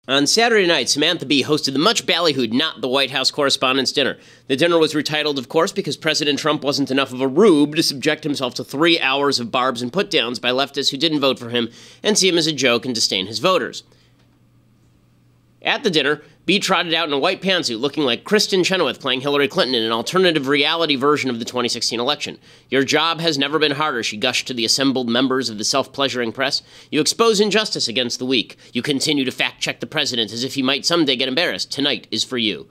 On Saturday night, Samantha Bee hosted the much ballyhooed Not the White House Correspondents' Dinner. The dinner was retitled, of course, because President Trump wasn't enough of a rube to subject himself to 3 hours of barbs and put-downs by leftists who didn't vote for him and see him as a joke and disdain his voters. At the dinner, Bee trotted out in a white pantsuit looking like Kristen Chenoweth playing Hillary Clinton in an alternative reality version of the 2016 election. "Your job has never been harder," she gushed to the assembled members of the self-pleasuring press. "You expose injustice against the weak. You continue to fact-check the president as if he might someday get embarrassed. Tonight is for you."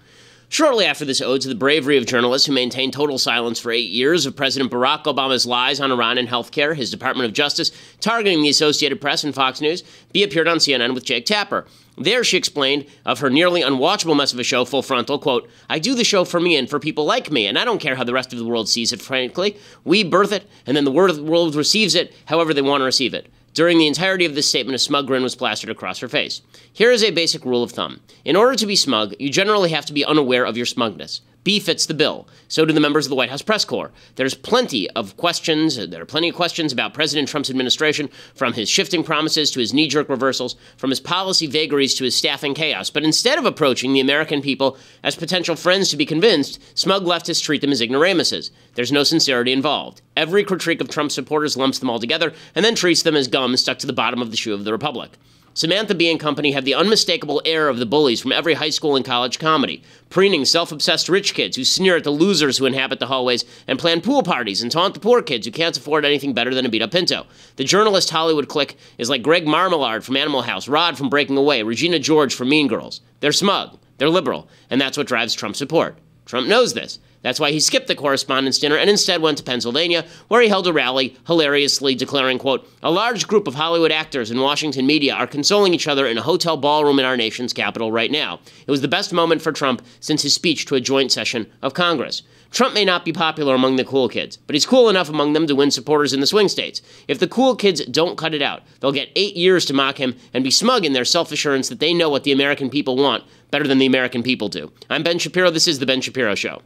Shortly after this ode to the bravery of journalists who maintained total silence for 8 years of President Barack Obama's lies on Iran and healthcare, his Department of Justice targeting the Associated Press and Fox News, Bee appeared on CNN with Jake Tapper. There she explained of her nearly unwatchable mess of a show, Full Frontal, quote, "I do the show for me and for people like me, and I don't care how the rest of the world sees it, frankly. We birth it, and then the world receives it however they want to receive it." During the entirety of this statement, a smug grin was plastered across her face. Here is a basic rule of thumb. In order to be smug, you generally have to be unaware of your smugness. Bee fits the bill. So do the members of the White House press corps. There are plenty of questions about President Trump's administration, from his shifting promises to his knee-jerk reversals, from his policy vagaries to his staffing chaos. But instead of approaching the American people as potential friends to be convinced, smug leftists treat them as ignoramuses. There's no sincerity involved. Every critique of Trump supporters lumps them all together and then treats them as gum stuck to the bottom of the shoe of the Republic. Samantha Bee and company have the unmistakable air of the bullies from every high school and college comedy, preening self-obsessed rich kids who sneer at the losers who inhabit the hallways and plan pool parties and taunt the poor kids who can't afford anything better than a beat-up Pinto. The journalist Hollywood clique is like Greg Marmalade from Animal House, Rod from Breaking Away, Regina George from Mean Girls. They're smug, they're liberal, and that's what drives Trump support. Trump knows this. That's why he skipped the Correspondents' Dinner and instead went to Pennsylvania, where he held a rally, hilariously declaring, quote, "A large group of Hollywood actors and Washington media are consoling each other in a hotel ballroom in our nation's capital right now. It was the best moment for Trump since his speech to a joint session of Congress." Trump may not be popular among the cool kids, but he's cool enough among them to win supporters in the swing states. If the cool kids don't cut it out, they'll get 8 years to mock him and be smug in their self-assurance that they know what the American people want better than the American people do. I'm Ben Shapiro. This is The Ben Shapiro Show.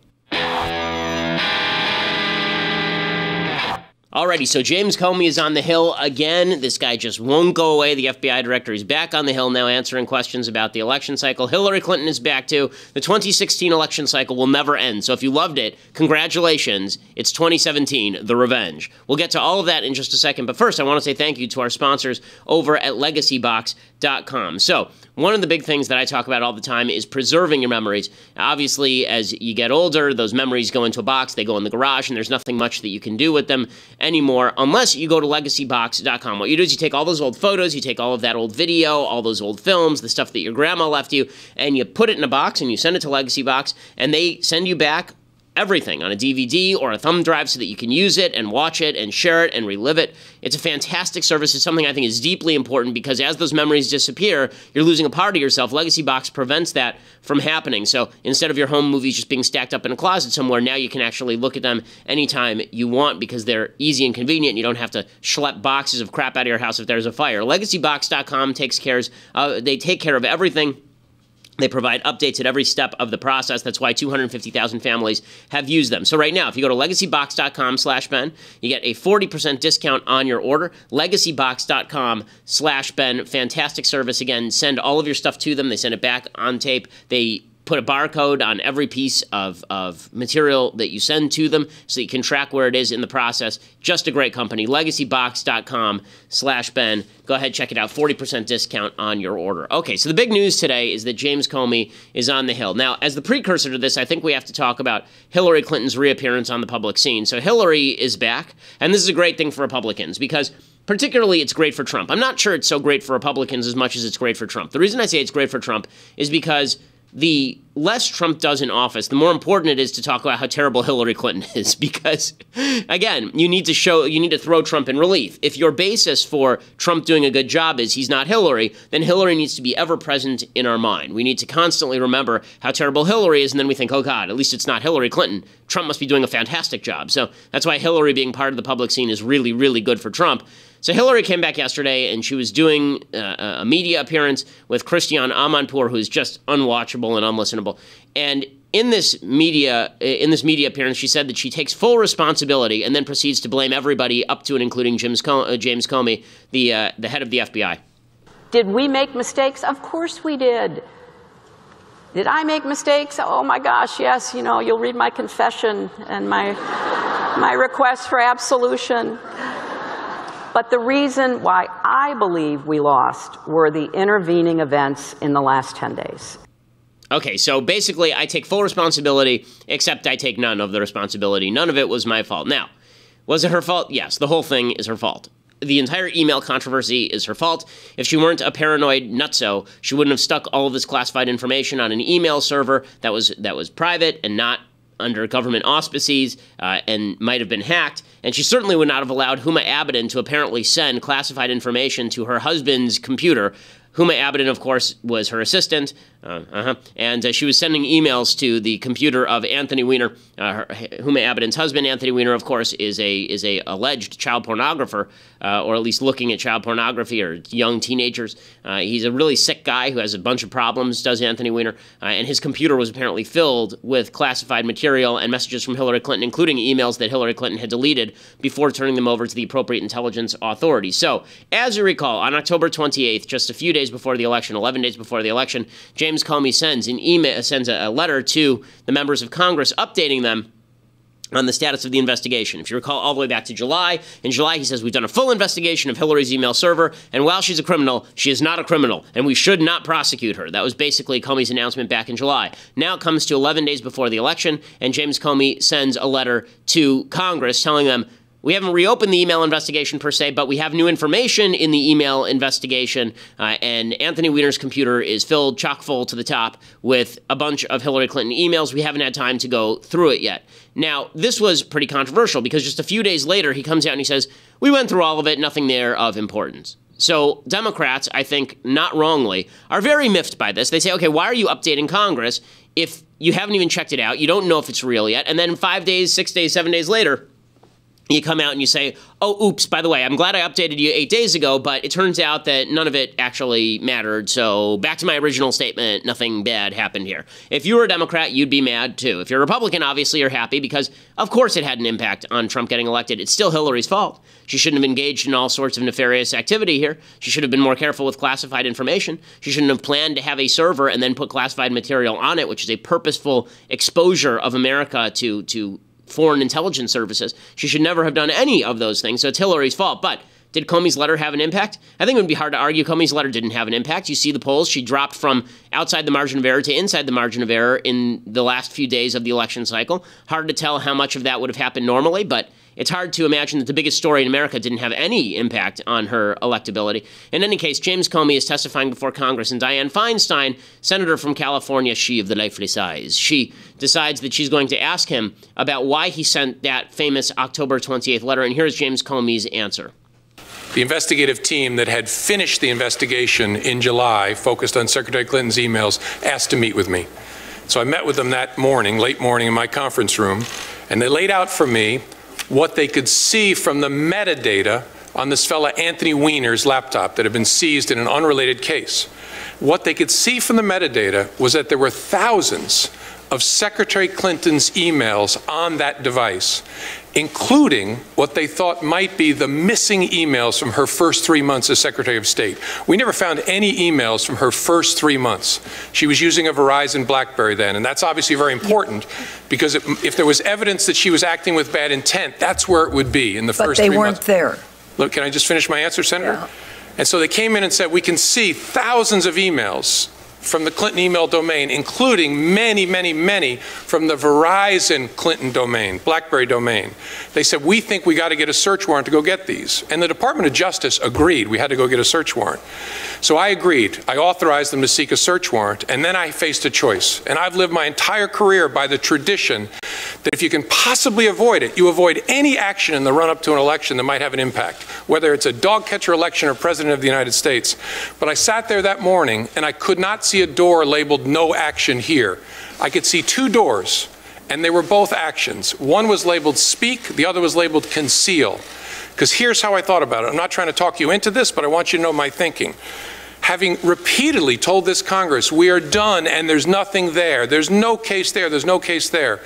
Alrighty, so James Comey is on the Hill again. This guy just won't go away. The FBI director is back on the Hill now answering questions about the election cycle. Hillary Clinton is back too. The 2016 election cycle will never end. So if you loved it, congratulations. It's 2017, The Revenge. We'll get to all of that in just a second. But first, I want to say thank you to our sponsors over at LegacyBox.com. So one of the big things that I talk about all the time is preserving your memories. Obviously, as you get older, those memories go into a box, they go in the garage, and there's nothing much that you can do with them anymore unless you go to LegacyBox.com. What you do is you take all those old photos, you take all of that old video, all those old films, the stuff that your grandma left you, and you put it in a box and you send it to LegacyBox, and they send you back everything on a DVD or a thumb drive so that you can use it and watch it and share it and relive it. It's a fantastic service. It's something I think is deeply important because as those memories disappear, you're losing a part of yourself. Legacy Box prevents that from happening. So instead of your home movies just being stacked up in a closet somewhere, now you can actually look at them anytime you want because they're easy and convenient. You don't have to schlep boxes of crap out of your house if there's a fire. LegacyBox.com they take care of everything. They provide updates at every step of the process. That's why 250,000 families have used them. So right now, if you go to LegacyBox.com/Ben, you get a 40% discount on your order. LegacyBox.com/Ben. Fantastic service. Again, send all of your stuff to them. They send it back on tape. They put a barcode on every piece of material that you send to them so you can track where it is in the process. Just a great company. LegacyBox.com/Ben. Go ahead, check it out. 40% discount on your order. Okay, so the big news today is that James Comey is on the Hill. Now, as the precursor to this, I think we have to talk about Hillary Clinton's reappearance on the public scene. So Hillary is back, and this is a great thing for Republicans because particularly it's great for Trump. I'm not sure it's so great for Republicans as much as it's great for Trump. The reason I say it's great for Trump is because the less Trump does in office, the more important it is to talk about how terrible Hillary Clinton is because, again, you need to throw Trump in relief. If your basis for Trump doing a good job is he's not Hillary, then Hillary needs to be ever present in our mind. We need to constantly remember how terrible Hillary is, and then we think, oh God, at least it's not Hillary Clinton. Trump must be doing a fantastic job. So that's why Hillary being part of the public scene is really, really good for Trump. So Hillary came back yesterday, and she was doing a media appearance with Christiane Amanpour, who's just unwatchable and unlistenable. And in this media appearance, she said that she takes full responsibility and then proceeds to blame everybody up to and including James Comey, the head of the FBI. Did we make mistakes? Of course we did. Did I make mistakes? Oh my gosh, yes. You know, you'll read my confession and my request for absolution. But the reason why I believe we lost were the intervening events in the last 10 days. Okay, so basically I take full responsibility, except I take none of the responsibility. None of it was my fault. Now, was it her fault? Yes, the whole thing is her fault. The entire email controversy is her fault. If she weren't a paranoid nutso, she wouldn't have stuck all of this classified information on an email server that was private and not under government auspices and might have been hacked. And she certainly would not have allowed Huma Abedin to apparently send classified information to her husband's computer. Huma Abedin, of course, was her assistant, and she was sending emails to the computer of Anthony Weiner. Huma Abedin's husband, Anthony Weiner, of course, is a alleged child pornographer, or at least looking at child pornography or young teenagers. He's a really sick guy who has a bunch of problems, does Anthony Weiner, and his computer was apparently filled with classified material and messages from Hillary Clinton, including emails that Hillary Clinton had deleted before turning them over to the appropriate intelligence authorities. So, as you recall, on October 28th, just a few days before the election, 11 days before the election, James Comey sends a letter to the members of Congress updating them on the status of the investigation. If you recall, all the way back to July. In July, he says, we've done a full investigation of Hillary's email server, and while she's a criminal, she is not a criminal, and we should not prosecute her. That was basically Comey's announcement back in July. Now it comes to 11 days before the election, and James Comey sends a letter to Congress telling them, we haven't reopened the email investigation per se, but we have new information in the email investigation, and Anthony Weiner's computer is filled chock full to the top with a bunch of Hillary Clinton emails. We haven't had time to go through it yet. Now, this was pretty controversial because just a few days later, he comes out and he says, we went through all of it, nothing there of importance. So Democrats, I think, not wrongly, are very miffed by this. They say, okay, why are you updating Congress if you haven't even checked it out? You don't know if it's real yet. And then 5 days, 6 days, 7 days later, you come out and you say, oh, oops, by the way, I'm glad I updated you 8 days ago, but it turns out that none of it actually mattered, so back to my original statement, nothing bad happened here. If you were a Democrat, you'd be mad too. If you're a Republican, obviously you're happy because, of course, it had an impact on Trump getting elected. It's still Hillary's fault. She shouldn't have engaged in all sorts of nefarious activity here. She should have been more careful with classified information. She shouldn't have planned to have a server and then put classified material on it, which is a purposeful exposure of America to foreign intelligence services. She should never have done any of those things, so it's Hillary's fault. But did Comey's letter have an impact? I think it would be hard to argue Comey's letter didn't have an impact. You see the polls. She dropped from outside the margin of error to inside the margin of error in the last few days of the election cycle. Hard to tell how much of that would have happened normally, but it's hard to imagine that the biggest story in America didn't have any impact on her electability. In any case, James Comey is testifying before Congress, and Dianne Feinstein, senator from California, she of the lifeless eyes, she decides that she's going to ask him about why he sent that famous October 28th letter, and here's James Comey's answer. The investigative team that had finished the investigation in July, focused on Secretary Clinton's emails, asked to meet with me. So I met with them that morning, late morning, in my conference room, and they laid out for me what they could see from the metadata on this fella Anthony Weiner's laptop that had been seized in an unrelated case. What they could see from the metadata was that there were thousands of Secretary Clinton's emails on that device, including what they thought might be the missing emails from her first 3 months as Secretary of State. We never found any emails from her first 3 months. She was using a Verizon BlackBerry then, and that's obviously very important because if there was evidence that she was acting with bad intent, that's where it would be in the first 3 months. But they weren't there. Look, can I just finish my answer, Senator? Yeah. And so they came in and said, we can see thousands of emails from the Clinton email domain, including many, many, many from the Verizon Clinton domain, BlackBerry domain. They said, we think we got to get a search warrant to go get these. And the Department of Justice agreed we had to go get a search warrant. So I agreed. I authorized them to seek a search warrant, and then I faced a choice. And I've lived my entire career by the tradition that if you can possibly avoid it, you avoid any action in the run-up to an election that might have an impact, whether it's a dog catcher election or President of the United States. But I sat there that morning, and I could not see a door labeled no action here. I could see two doors, and they were both actions. One was labeled speak, the other was labeled conceal. Because here's how I thought about it. I'm not trying to talk you into this, but I want you to know my thinking. Having repeatedly told this Congress, we are done and there's nothing there, there's no case there, there's no case there.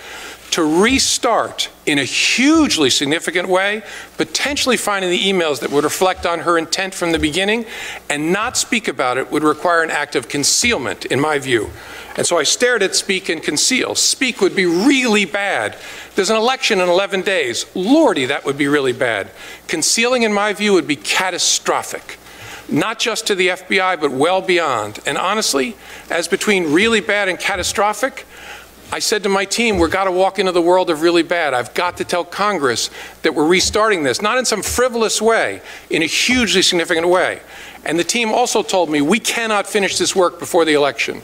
to restart in a hugely significant way, potentially finding the emails that would reflect on her intent from the beginning, and not speak about it would require an act of concealment, in my view. And so I stared at speak and conceal. Speak would be really bad. There's an election in 11 days. Lordy, that would be really bad. Concealing, in my view, would be catastrophic. Not just to the FBI, but well beyond. And honestly, as between really bad and catastrophic, I said to my team, we've got to walk into the world of really bad. I've got to tell Congress that we're restarting this, not in some frivolous way, in a hugely significant way. And the team also told me, we cannot finish this work before the election.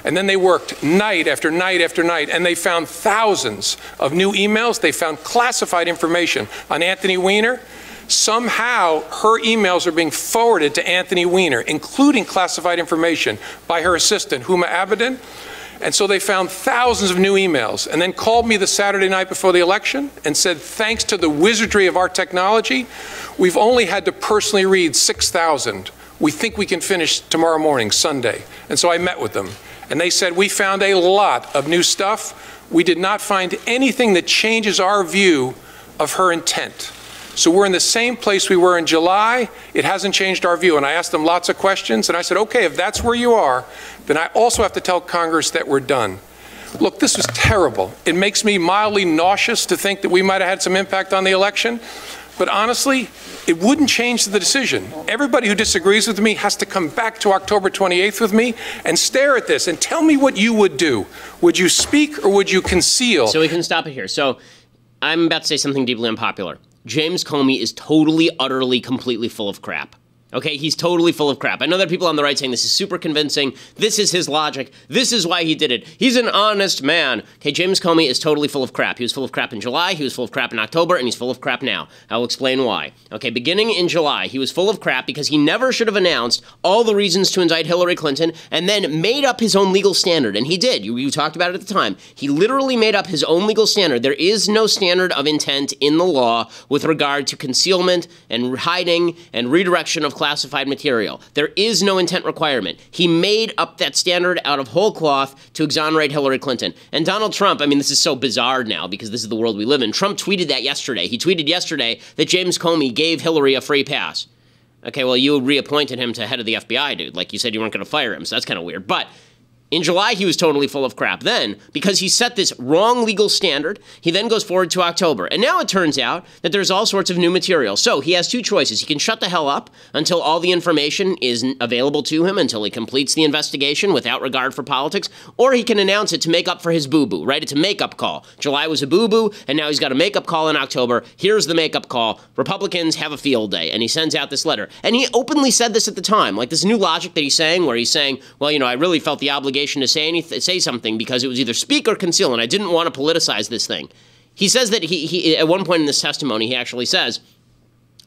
And then they worked night after night after night, and they found thousands of new emails. They found classified information on Anthony Weiner. Somehow, her emails are being forwarded to Anthony Weiner, including classified information by her assistant, Huma Abedin. And so they found thousands of new emails, and then called me the Saturday night before the election and said, thanks to the wizardry of our technology, we've only had to personally read 6,000. We think we can finish tomorrow morning, Sunday. And so I met with them. And they said, we found a lot of new stuff. We did not find anything that changes our view of her intent. So we're in the same place we were in July. It hasn't changed our view. And I asked them lots of questions. And I said, okay, if that's where you are, then I also have to tell Congress that we're done. Look, this was terrible. It makes me mildly nauseous to think that we might have had some impact on the election. But honestly, it wouldn't change the decision. Everybody who disagrees with me has to come back to October 28th with me and stare at this and tell me what you would do. Would you speak or would you conceal? So we can stop it here. So I'm about to say something deeply unpopular. James Comey is totally, utterly, completely full of crap. Okay, he's totally full of crap. I know there are people on the right saying this is super convincing. This is his logic. This is why he did it. He's an honest man. Okay, James Comey is totally full of crap. He was full of crap in July, he was full of crap in October, and he's full of crap now. I'll explain why. Okay, beginning in July, he was full of crap because he never should have announced all the reasons to indict Hillary Clinton and then made up his own legal standard. And he did. You talked about it at the time. He literally made up his own legal standard. There is no standard of intent in the law with regard to concealment and hiding and redirection of classified material. There is no intent requirement. He made up that standard out of whole cloth to exonerate Hillary Clinton. And Donald Trump, I mean, this is so bizarre now because this is the world we live in. Trump tweeted that yesterday. He tweeted yesterday that James Comey gave Hillary a free pass. Okay, well, you reappointed him to head of the FBI, dude. Like you said, you weren't going to fire him, so that's kind of weird. But in July, he was totally full of crap. Then, because he set this wrong legal standard, he then goes forward to October. And now it turns out that there's all sorts of new material. So he has two choices. He can shut the hell up until all the information is available to him, until he completes the investigation without regard for politics, or he can announce it to make up for his boo-boo, right? It's a make-up call. July was a boo-boo, and now he's got a make-up call in October. Here's the make-up call. Republicans have a field day. And he sends out this letter. And he openly said this at the time, like this new logic that he's saying, where he's saying, well, you know, I really felt the obligation to say something because it was either speak or conceal, and I didn't want to politicize this thing. He says that he at one point in this testimony, he actually says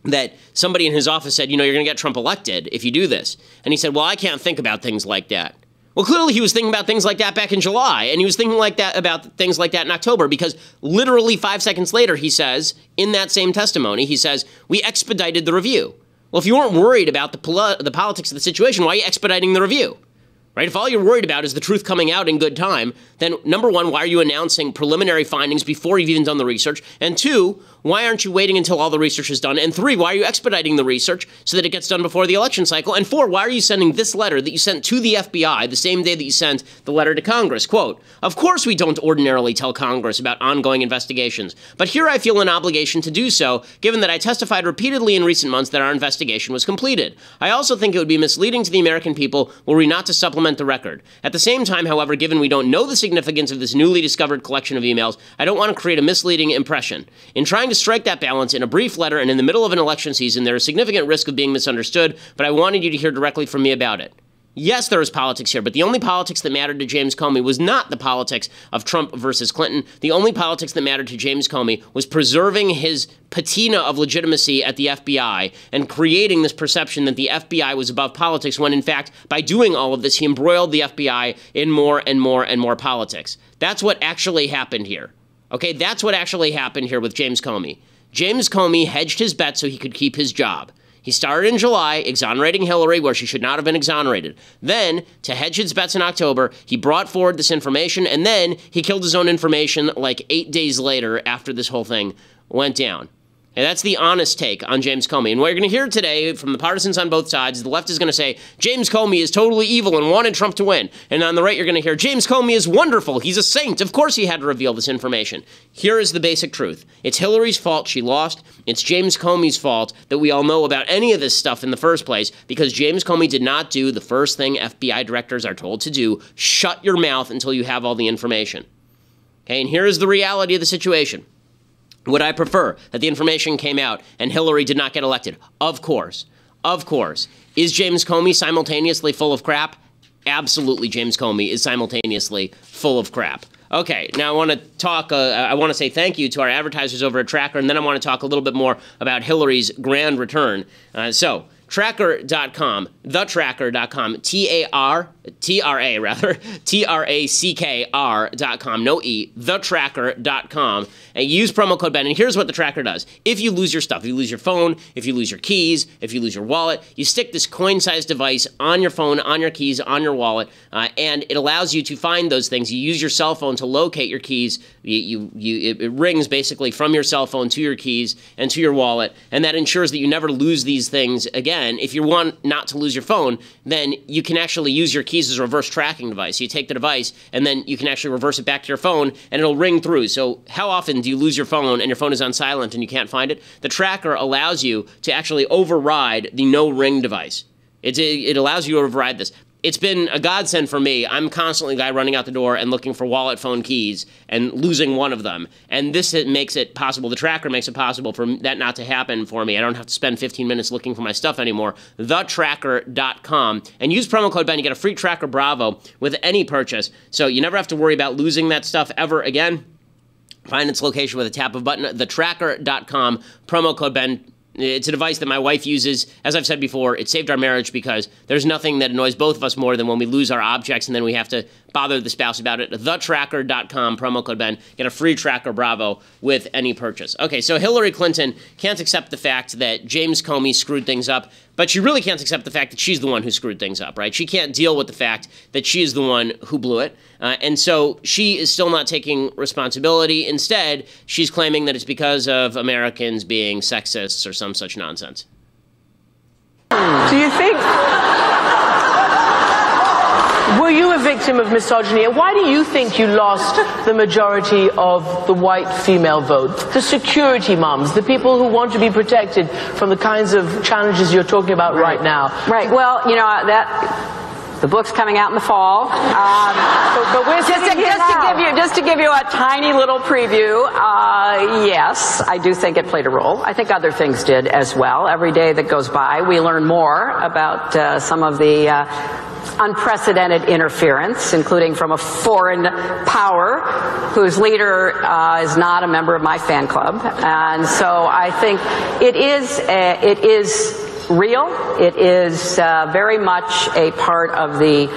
that somebody in his office said, you know, you're going to get Trump elected if you do this. And he said, well, I can't think about things like that. Well, clearly he was thinking about things like that back in July, and he was thinking like that about things like that in October, because literally 5 seconds later, he says, in that same testimony, he says, we expedited the review. Well, if you weren't worried about the politics of the situation, why are you expediting the review? Right? If all you're worried about is the truth coming out in good time, then number one, why are you announcing preliminary findings before you've even done the research? And two, why aren't you waiting until all the research is done? And three, why are you expediting the research so that it gets done before the election cycle? And four, why are you sending this letter that you sent to the FBI the same day that you sent the letter to Congress? Quote, of course we don't ordinarily tell Congress about ongoing investigations, but here I feel an obligation to do so, given that I testified repeatedly in recent months that our investigation was completed. I also think it would be misleading to the American people were we not to supplement the record. At the same time, however, given we don't know the significance of this newly discovered collection of emails, I don't want to create a misleading impression. In trying to strike that balance in a brief letter and in the middle of an election season, there is significant risk of being misunderstood, but I wanted you to hear directly from me about it. Yes, there is politics here, but the only politics that mattered to James Comey was not the politics of Trump versus Clinton. The only politics that mattered to James Comey was preserving his patina of legitimacy at the FBI and creating this perception that the FBI was above politics when, in fact, by doing all of this, he embroiled the FBI in more and more and more politics. That's what actually happened here. Okay, that's what actually happened here with James Comey. James Comey hedged his bet so he could keep his job. He started in July, exonerating Hillary where she should not have been exonerated. Then, to hedge his bets in October, he brought forward this information, and then he killed his own information like 8 days later after this whole thing went down. And that's the honest take on James Comey. And what you're going to hear today from the partisans on both sides, the left is going to say, James Comey is totally evil and wanted Trump to win. And on the right, you're going to hear, James Comey is wonderful. He's a saint. Of course he had to reveal this information. Here is the basic truth. It's Hillary's fault she lost. It's James Comey's fault that we all know about any of this stuff in the first place, because James Comey did not do the first thing FBI directors are told to do: shut your mouth until you have all the information. Okay, and here is the reality of the situation. Would I prefer that the information came out and Hillary did not get elected? Of course. Of course. Is James Comey simultaneously full of crap? Absolutely, James Comey is simultaneously full of crap. Okay, now I want to talk, I want to say thank you to our advertisers over at Tracker, and then I want to talk a little bit more about Hillary's grand return. Tracker.com, thetracker.com, Trackr.com, no E, thetracker.com, and use promo code Ben. And here's what the Tracker does. If you lose your stuff, if you lose your phone, if you lose your keys, if you lose your wallet, you stick this coin-sized device on your phone, on your keys, on your wallet, and it allows you to find those things. You use your cell phone to locate your keys. It rings basically from your cell phone to your keys and to your wallet, and that ensures that you never lose these things again. If you want not to lose your phone, then you can actually use your keys as a reverse tracking device. You take the device, and then you can actually reverse it back to your phone, and it'll ring through. So how often do you lose your phone, and your phone is on silent, and you can't find it? The Tracker allows you to actually override the no-ring device. It allows you to override this. It's been a godsend for me. I'm constantly the guy running out the door and looking for wallet, phone, keys, and losing one of them. And this makes it possible. The Tracker makes it possible for that not to happen for me. I don't have to spend 15 minutes looking for my stuff anymore. Thetracker.com. And use promo code Ben. You get a free Tracker Bravo with any purchase. So you never have to worry about losing that stuff ever again. Find its location with a tap of a button. Thetracker.com. Promo code Ben. It's a device that my wife uses. As I've said before, it saved our marriage because there's nothing that annoys both of us more than when we lose our objects and then we have to bother the spouse about it. Thetracker.com, promo code Ben. Get a free Tracker Bravo with any purchase. Okay, so Hillary Clinton can't accept the fact that James Comey screwed things up, but she really can't accept the fact that she's the one who screwed things up, right? She can't deal with the fact that she is the one who blew it. And so she is still not taking responsibility. Instead, she's claiming that it's because of Americans being sexists or some such nonsense. Do you think... Were you a victim of misogyny? And why do you think you lost the majority of the white female vote? The security moms, the people who want to be protected from the kinds of challenges you're talking about right now. Right. Well, you know, the book's coming out in the fall. But we're just to give you a tiny little preview. Yes, I do think it played a role. I think other things did as well. Every day that goes by, we learn more about some of the unprecedented interference, including from a foreign power whose leader is not a member of my fan club. And so I think it is real. It is very much a part of the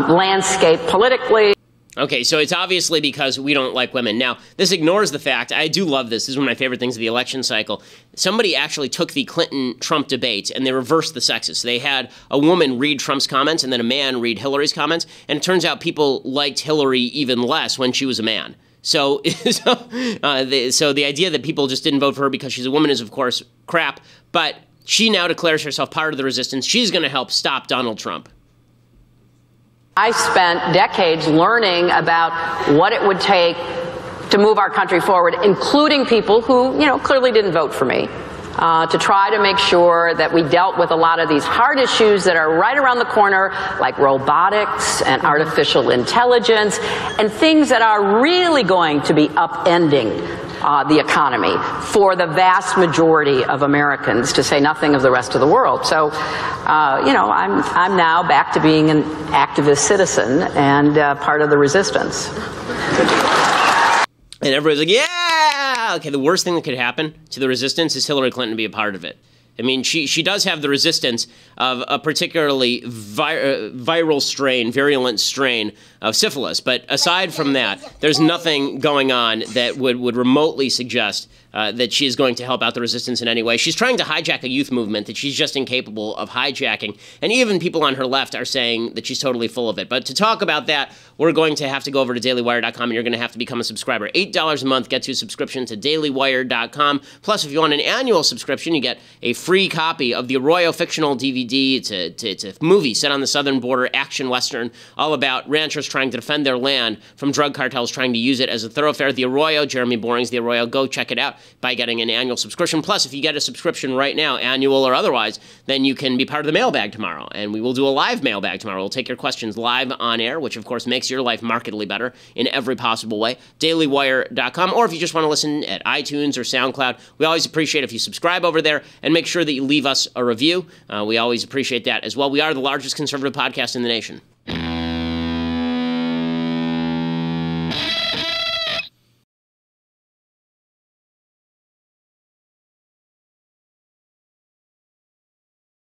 landscape politically. Okay, so it's obviously because we don't like women. Now, this ignores the fact, I do love this, this is one of my favorite things of the election cycle. Somebody actually took the Clinton-Trump debate and they reversed the sexes. So they had a woman read Trump's comments and then a man read Hillary's comments, and it turns out people liked Hillary even less when she was a man. So the idea that people just didn't vote for her because she's a woman is, of course, crap, but she now declares herself part of the resistance. She's going to help stop Donald Trump. I spent decades learning about what it would take to move our country forward, including people who, you know, clearly didn't vote for me, to try to make sure that we dealt with a lot of these hard issues that are right around the corner, like robotics and artificial intelligence, and things that are really going to be upending the economy for the vast majority of Americans, to say nothing of the rest of the world. So, you know, I'm now back to being an activist citizen and part of the resistance. And everybody's like, yeah! Okay, the worst thing that could happen to the resistance is Hillary Clinton to be a part of it. I mean, she does have the resistance of a particularly virulent strain of syphilis. But aside from that, there's nothing going on that would remotely suggest that she is going to help out the resistance in any way. She's trying to hijack a youth movement that she's just incapable of hijacking. And even people on her left are saying that she's totally full of it. But to talk about that, we're going to have to go over to dailywire.com, and you're going to have to become a subscriber. $8 a month gets you a subscription to dailywire.com. Plus, if you want an annual subscription, you get a free copy of the Arroyo fictional DVD. It's a movie set on the southern border, action western, all about ranchers trying to defend their land from drug cartels trying to use it as a thoroughfare. The Arroyo, Jeremy Boring's The Arroyo. Go check it out by getting an annual subscription. Plus, if you get a subscription right now, annual or otherwise, then you can be part of the mailbag tomorrow. And we will do a live mailbag tomorrow. We'll take your questions live on air, which of course makes your life markedly better in every possible way. dailywire.com, or if you just want to listen at iTunes or SoundCloud, we always appreciate if you subscribe over there and make sure that you leave us a review. We always appreciate that as well. We are the largest conservative podcast in the nation.